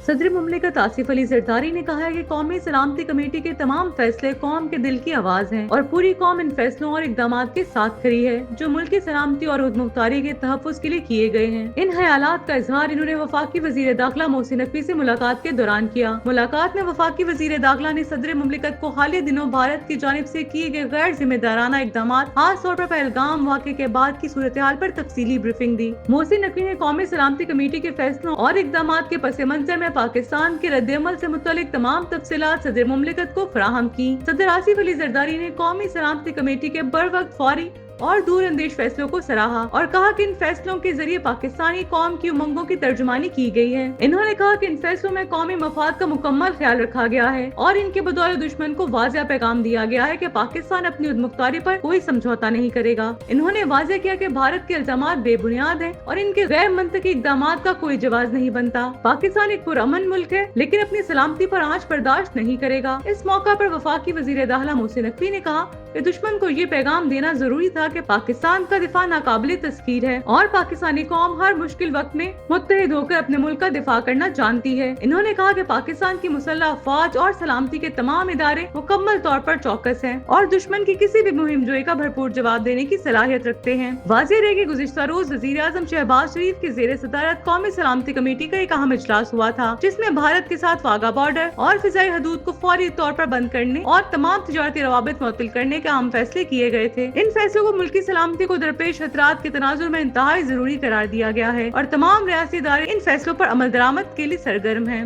صدر مملکت آصف علی زرداری نے کہا ہے کہ قومی سلامتی کمیٹی کے تمام فیصلے قوم کے دل کی آواز ہیں اور پوری قوم ان فیصلوں اور اقدامات کے ساتھ کھڑی ہے جو ملک کی سلامتی اور خود مختاری کے تحفظ کے لیے کیے گئے ہیں۔ ان خیالات کا اظہار انہوں نے وفاقی وزیر داخلہ محسن نقوی سے ملاقات کے دوران کیا۔ ملاقات میں وفاقی وزیر داخلہ نے صدر مملکت کو حالیہ دنوں بھارت کی جانب سے کیے گئے غیر ذمہ دارانہ اقدامات، خاص طور پر پہلگام واقعے کے بعد کی صورتحال پر تفصیلی بریفنگ دی۔ محسن نقوی نے قومی سلامتی کمیٹی کے فیصلوں اور اقدامات کے پس منظر میں پاکستان کے رد عمل سے متعلق تمام تفصیلات صدر مملکت کو فراہم کی۔ صدر آصف علی زرداری نے قومی سلامتی کمیٹی کے بروقت، فوری اور دور اندیش فیصلوں کو سراہا اور کہا کہ ان فیصلوں کے ذریعے پاکستانی قوم کی امنگوں کی ترجمانی کی گئی ہے۔ انہوں نے کہا کہ ان فیصلوں میں قومی مفاد کا مکمل خیال رکھا گیا ہے اور ان کے بدولت دشمن کو واضح پیغام دیا گیا ہے کہ پاکستان اپنی خود مختاری پر کوئی سمجھوتا نہیں کرے گا۔ انہوں نے واضح کیا کہ بھارت کے الزامات بے بنیاد ہیں اور ان کے غیر منطقی اقدامات کا کوئی جواز نہیں بنتا۔ پاکستان ایک پرامن ملک ہے لیکن اپنی سلامتی پر آنچ برداشت نہیں کرے گا۔ اس موقع پر وفاقی وزیر داخلہ محسن نقوی نے کہا کہ دشمن کو یہ پیغام دینا ضروری تھا کہ پاکستان کا دفاع ناقابل تسخیر ہے اور پاکستانی قوم ہر مشکل وقت میں متحد ہو کر اپنے ملک کا دفاع کرنا جانتی ہے۔ انہوں نے کہا کہ پاکستان کی مسلح افواج اور سلامتی کے تمام ادارے مکمل طور پر چوکس ہیں اور دشمن کی کسی بھی مہم جوئی کا بھرپور جواب دینے کی صلاحیت رکھتے ہیں۔ واضح رہے کہ گزشتہ روز وزیر اعظم شہباز شریف کی زیر صدارت قومی سلامتی کمیٹی کا ایک اہم اجلاس ہوا تھا جس میں بھارت کے ساتھ واگا بارڈر اور فضائی حدود کو فوری طور پر بند کرنے اور تمام تجارتی روابط معطل کرنے کے اہم فیصلے کیے گئے تھے۔ ان فیصلوں کو ملکی سلامتی کو درپیش خطرات کے تناظر میں انتہائی ضروری قرار دیا گیا ہے اور تمام ریاستی ادارے ان فیصلوں پر عمل درآمد کے لیے سرگرم ہیں۔